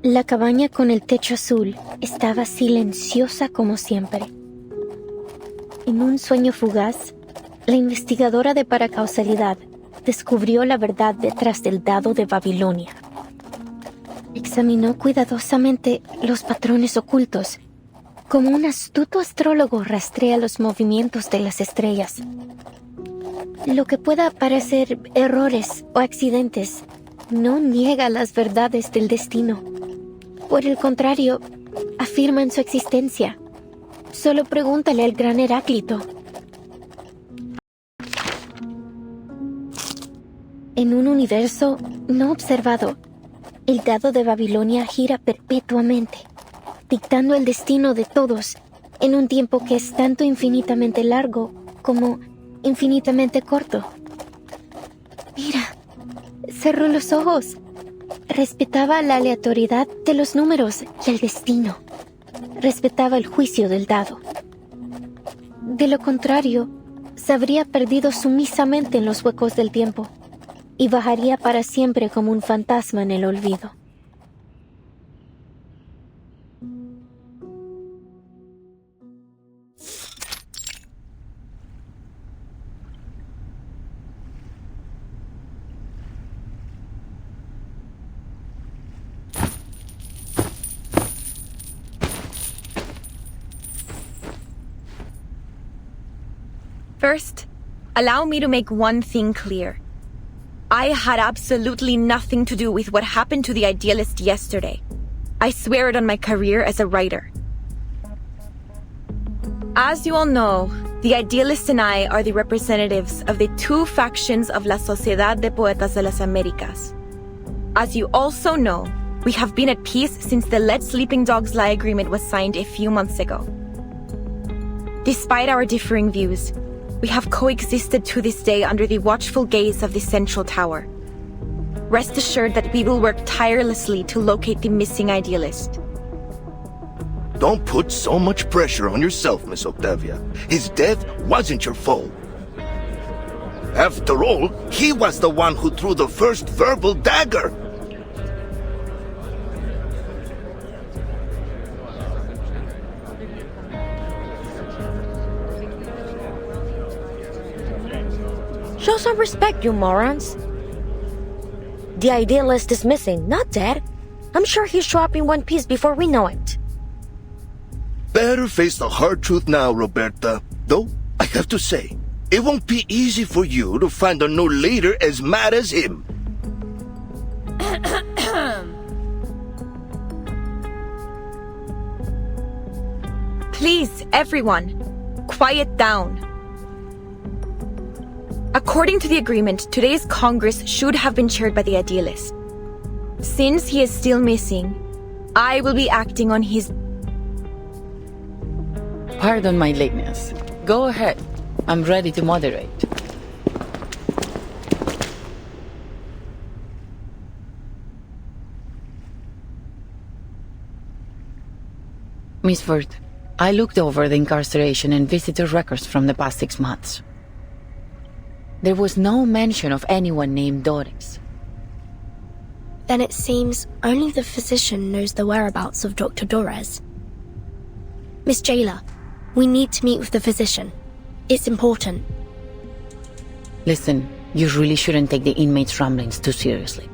La cabaña con el techo azul estaba silenciosa como siempre. En un sueño fugaz, la investigadora de paracausalidad descubrió la verdad detrás del dado de Babilonia. Examinó cuidadosamente los patrones ocultos, como un astuto astrólogo rastrea los movimientos de las estrellas. Lo que pueda parecer errores o accidentes no niega las verdades del destino. Por el contrario, afirman su existencia. Solo pregúntale al gran Heráclito. En un universo no observado, el dado de Babilonia gira perpetuamente, dictando el destino de todos en un tiempo que es tanto infinitamente largo como infinitamente corto. Mira, cerró los ojos. Respetaba la aleatoriedad de los números y el destino. Respetaba el juicio del dado. De lo contrario, se habría perdido sumisamente en los huecos del tiempo y bajaría para siempre como un fantasma en el olvido. First, allow me to make one thing clear. I had absolutely nothing to do with what happened to the idealist yesterday. I swear it on my career as a writer. As you all know, the idealist and I are the representatives of the two factions of La Sociedad de Poetas de las Américas. As you also know, we have been at peace since the Let Sleeping Dogs Lie agreement was signed a few months ago. Despite our differing views, we have coexisted to this day under the watchful gaze of the Central Tower. Rest assured that we will work tirelessly to locate the missing idealist. Don't put so much pressure on yourself, Miss Octavia. His death wasn't your fault. After all, he was the one who threw the first verbal dagger. Show some respect, you morons. The idealist is missing, not dead. I'm sure he'll show up in one piece before we know it. Better face the hard truth now, Roberta. Though, I have to say, it won't be easy for you to find a new leader as mad as him. Please, everyone, quiet down. According to the agreement, today's Congress should have been chaired by the idealist. Since he is still missing, I will be acting on his... Pardon my lateness. Go ahead. I'm ready to moderate. Miss Ford, I looked over the incarceration and visitor records from the past 6 months. There was no mention of anyone named Doris. Then it seems only the physician knows the whereabouts of Dr. Dorez. Miss Jailer, we need to meet with the physician. It's important. Listen, you really shouldn't take the inmates' ramblings too seriously.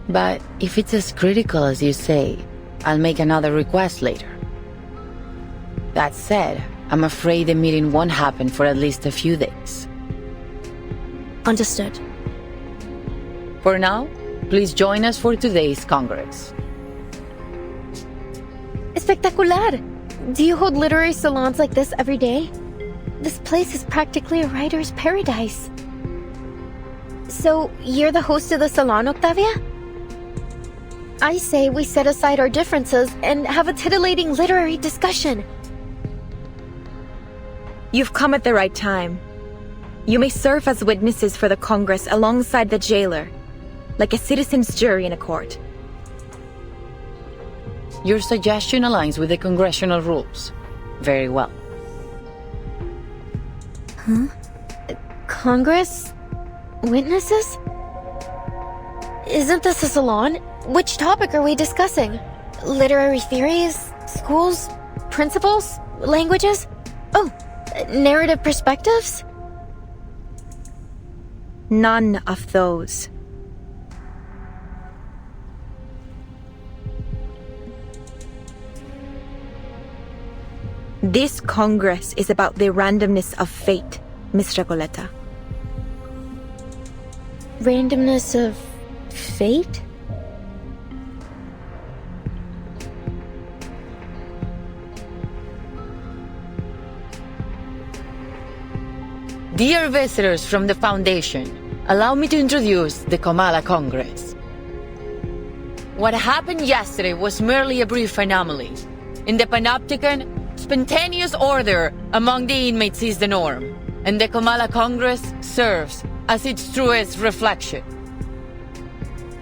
But if it's as critical as you say, I'll make another request later. That said, I'm afraid the meeting won't happen for at least a few days. Understood. For now, please join us for today's Congress. Espectacular! Do you hold literary salons like this every day? This place is practically a writer's paradise. So, you're the host of the salon, Octavia? I say we set aside our differences and have a titillating literary discussion. You've come at the right time. You may serve as witnesses for the Congress alongside the jailer, like a citizen's jury in a court. Your suggestion aligns with the congressional rules. Very well. Congress? Witnesses? Isn't this a salon? Which topic are we discussing? Literary theories? Schools? Principles? Languages? Oh, narrative perspectives? None of those. This Congress is about the randomness of fate, Miss Recoleta. Randomness of fate? Dear visitors from the Foundation, allow me to introduce the Kamala Congress. What happened yesterday was merely a brief anomaly. In the Panopticon, spontaneous order among the inmates is the norm, and the Kamala Congress serves as its truest reflection.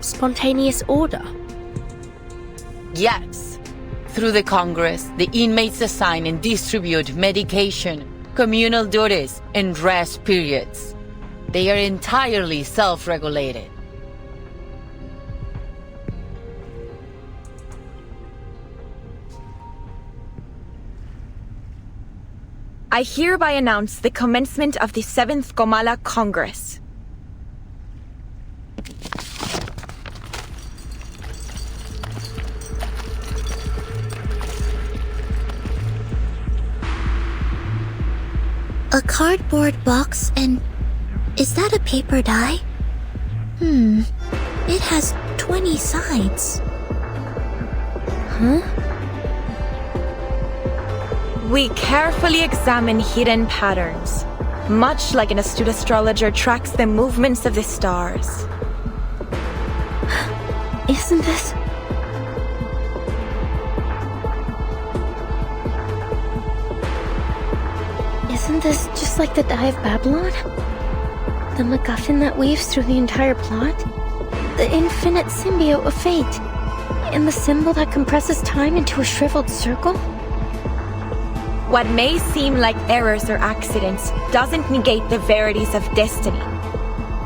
Spontaneous order? Yes. Through the Congress, the inmates assign and distribute medication, communal duties, and rest periods. They are entirely self-regulated. I hereby announce the commencement of the 7th Kamala Congress. A cardboard box and... is that a paper die? It has 20 sides. We carefully examine hidden patterns, much like an astute astrologer tracks the movements of the stars. Isn't this... Isn't this just like the Die of Babylon? The MacGuffin that weaves through the entire plot? The infinite symbiote of fate? And the symbol that compresses time into a shriveled circle? What may seem like errors or accidents doesn't negate the verities of destiny.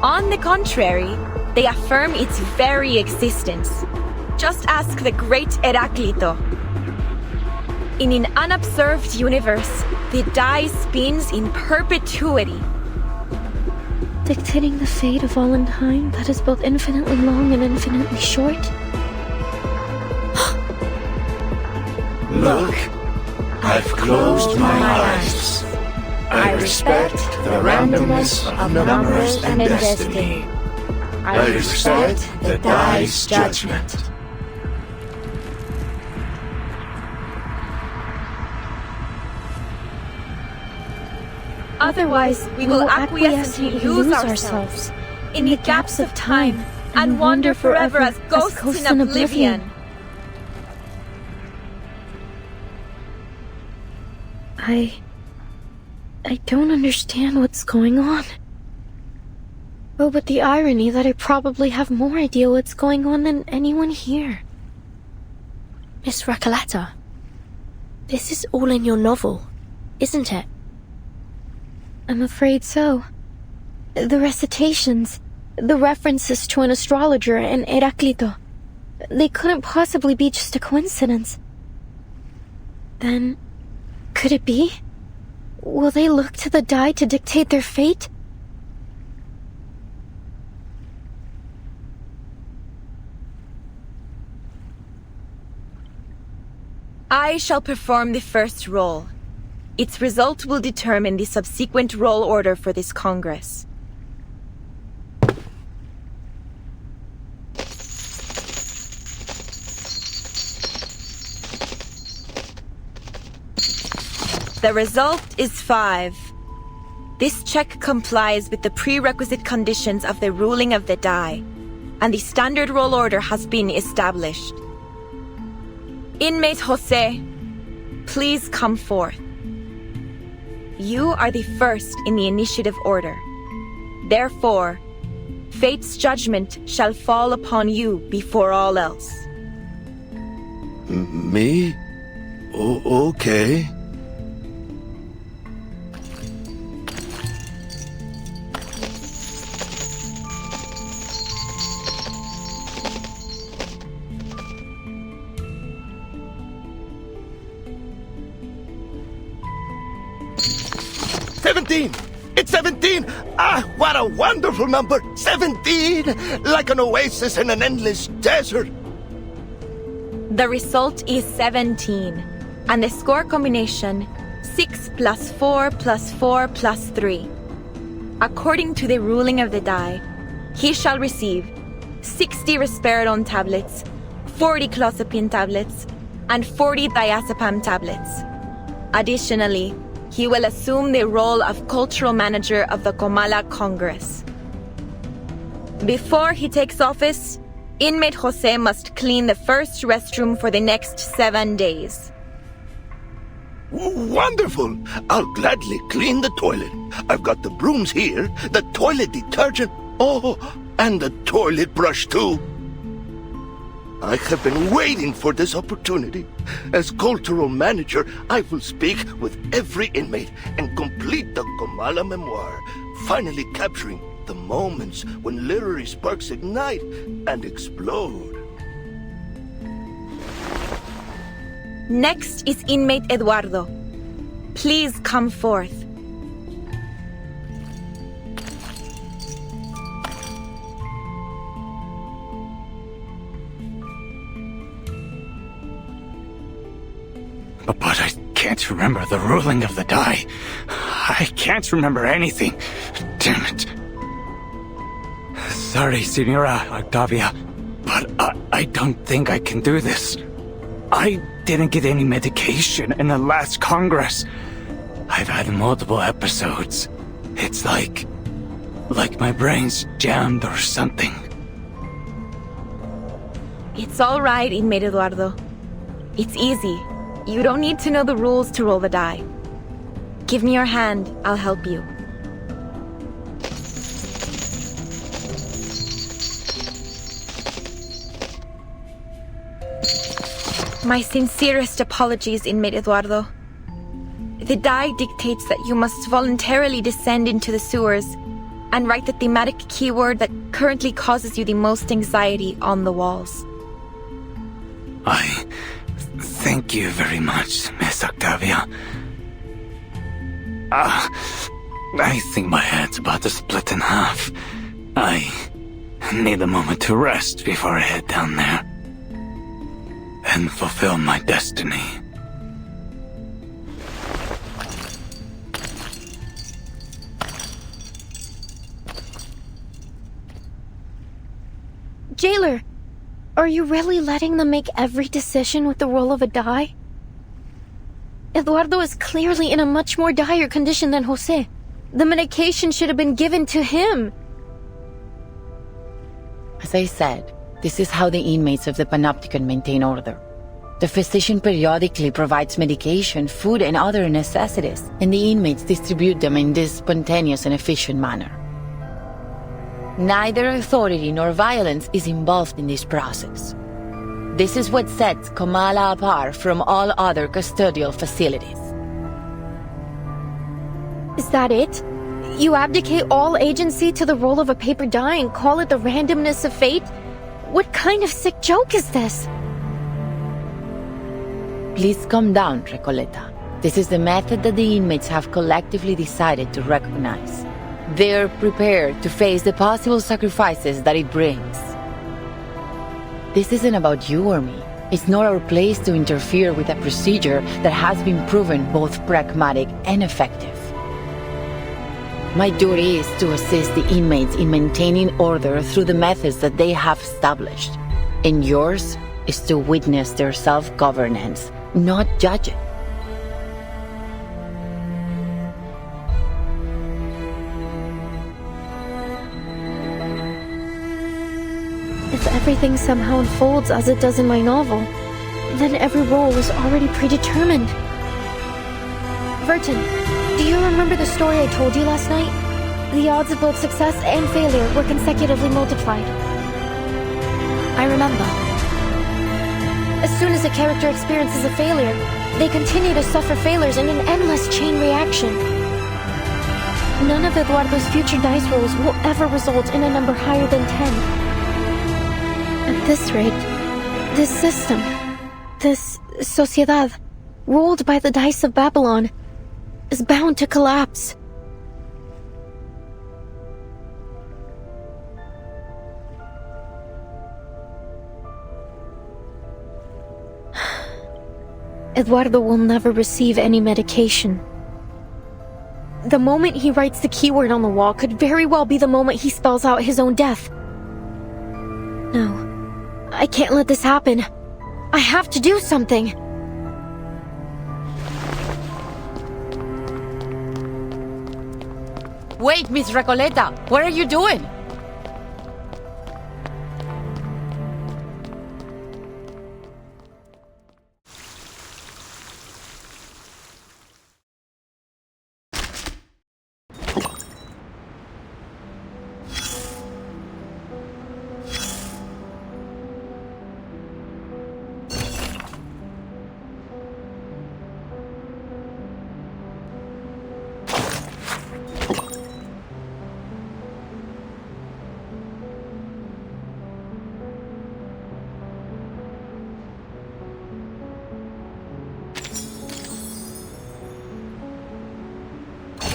On the contrary, they affirm its very existence. Just ask the great Heráclito. In an unobserved universe, the die spins in perpetuity. Dictating the fate of all in time that is both infinitely long and infinitely short? Look, I've closed my eyes. I respect the randomness of numbers and destiny. I respect the die's judgment. Otherwise, we will acquiesce and lose ourselves in the gaps of time and wander forever as ghosts in oblivion. I don't understand what's going on. Oh, but the irony that I probably have more idea what's going on than anyone here. Miss Recoleta, this is all in your novel, isn't it? I'm afraid so. The recitations, the references to an astrologer and Heráclito, they couldn't possibly be just a coincidence. Then, could it be? Will they look to the die to dictate their fate? I shall perform the first roll. Its result will determine the subsequent roll order for this Congress. The result is 5. This check complies with the prerequisite conditions of the ruling of the die, and the standard roll order has been established. Inmate Jose, please come forth. You are the first in the initiative order. Therefore, fate's judgment shall fall upon you before all else. Me? Okay. 17! It's 17! Ah, what a wonderful number! 17! Like an oasis in an endless desert. The result is 17, and the score combination 6 plus 4 plus 4 plus 3. According to the ruling of the die, he shall receive 60 risperidone tablets, 40 clozapine tablets, and 40 diazepam tablets. Additionally, he will assume the role of cultural manager of the Comala Congress. Before he takes office, inmate Jose must clean the first restroom for the next 7 days. Wonderful! I'll gladly clean the toilet. I've got the brooms here, the toilet detergent, and the toilet brush too. I have been waiting for this opportunity. As cultural manager, I will speak with every inmate and complete the Comala memoir, finally capturing the moments when literary sparks ignite and explode. Next is inmate Eduardo. Please come forth. But I can't remember the ruling of the die. I can't remember anything. Damn it. Sorry, Senora Octavia, but I don't think I can do this. I didn't get any medication in the last Congress. I've had multiple episodes. It's like my brain's jammed or something. It's all right, inmate Eduardo. It's easy. You don't need to know the rules to roll the die. Give me your hand, I'll help you. My sincerest apologies, inmate Eduardo. The die dictates that you must voluntarily descend into the sewers and write the thematic keyword that currently causes you the most anxiety on the walls. Thank you very much, Miss Octavia. I think my head's about to split in half. I need a moment to rest before I head down there and fulfill my destiny. Jailer, are you really letting them make every decision with the roll of a die? Eduardo is clearly in a much more dire condition than Jose. The medication should have been given to him. As I said, this is how the inmates of the Panopticon maintain order. The physician periodically provides medication, food, and other necessities, and the inmates distribute them in this spontaneous and efficient manner. Neither authority nor violence is involved in this process. This is what sets Comala apart from all other custodial facilities. Is that it? You abdicate all agency to the roll of a paper die and call it the randomness of fate? What kind of sick joke is this? Please calm down, Recoleta. This is the method that the inmates have collectively decided to recognize. They're prepared to face the possible sacrifices that it brings. This isn't about you or me. It's not our place to interfere with a procedure that has been proven both pragmatic and effective. My duty is to assist the inmates in maintaining order through the methods that they have established. And yours is to witness their self-governance, not judge it. If everything somehow unfolds as it does in my novel, then every role was already predetermined. Verton, do you remember the story I told you last night? The odds of both success and failure were consecutively multiplied. I remember. As soon as a character experiences a failure, they continue to suffer failures in an endless chain reaction. None of Eduardo's future dice rolls will ever result in a number higher than 10. At this rate, this system, this sociedad, ruled by the dice of Babylon, is bound to collapse. Eduardo will never receive any medication. The moment he writes the keyword on the wall could very well be the moment he spells out his own death. No, I can't let this happen. I have to do something. Wait, Miss Recoleta, what are you doing?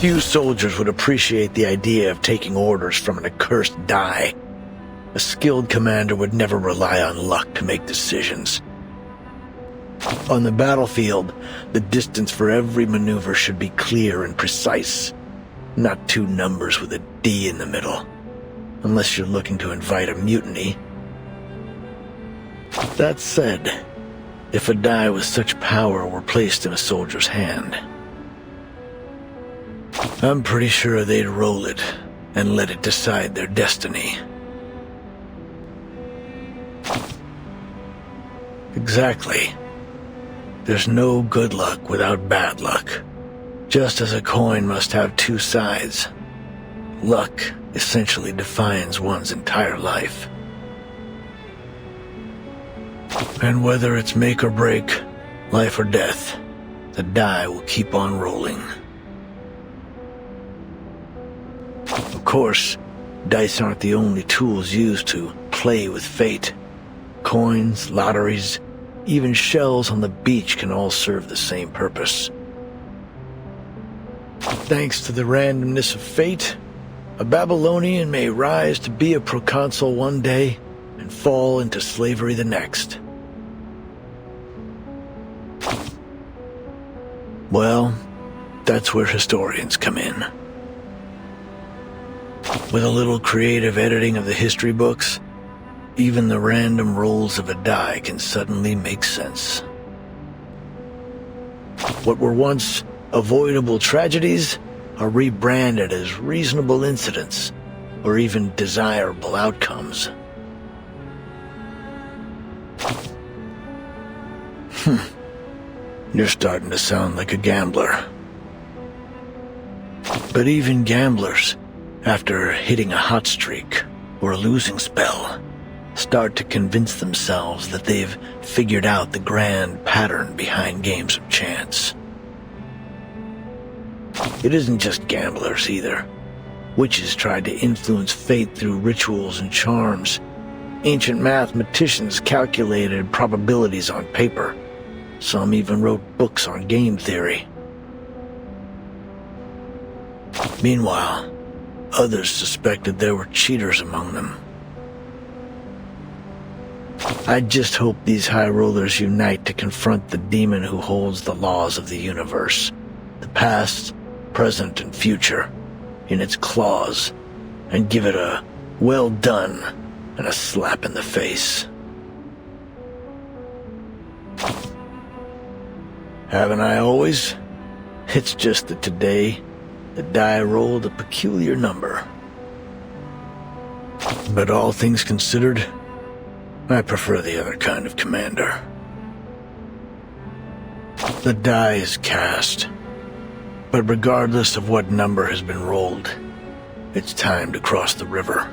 Few soldiers would appreciate the idea of taking orders from an accursed die. A skilled commander would never rely on luck to make decisions. On the battlefield, the distance for every maneuver should be clear and precise, not two numbers with a D in the middle, unless you're looking to invite a mutiny. That said, if a die with such power were placed in a soldier's hand, I'm pretty sure they'd roll it and let it decide their destiny. Exactly. There's no good luck without bad luck. Just as a coin must have two sides, luck essentially defines one's entire life. And whether it's make or break, life or death, the die will keep on rolling. Of course, dice aren't the only tools used to play with fate. Coins, lotteries, even shells on the beach can all serve the same purpose. Thanks to the randomness of fate, a Babylonian may rise to be a proconsul one day and fall into slavery the next. Well, that's where historians come in. With a little creative editing of the history books, even the random rolls of a die can suddenly make sense. What were once avoidable tragedies are rebranded as reasonable incidents, or even desirable outcomes. You're starting to sound like a gambler. But even gamblers, after hitting a hot streak or a losing spell, start to convince themselves that they've figured out the grand pattern behind games of chance. It isn't just gamblers either. Witches tried to influence fate through rituals and charms. Ancient mathematicians calculated probabilities on paper. Some even wrote books on game theory. Meanwhile, others suspected there were cheaters among them. I just hope these high rollers unite to confront the demon who holds the laws of the universe, the past, present, and future, in its claws, and give it a well done and a slap in the face. Haven't I always? It's just that today, the die rolled a peculiar number. But all things considered, I prefer the other kind of commander. The die is cast, but regardless of what number has been rolled, it's time to cross the river.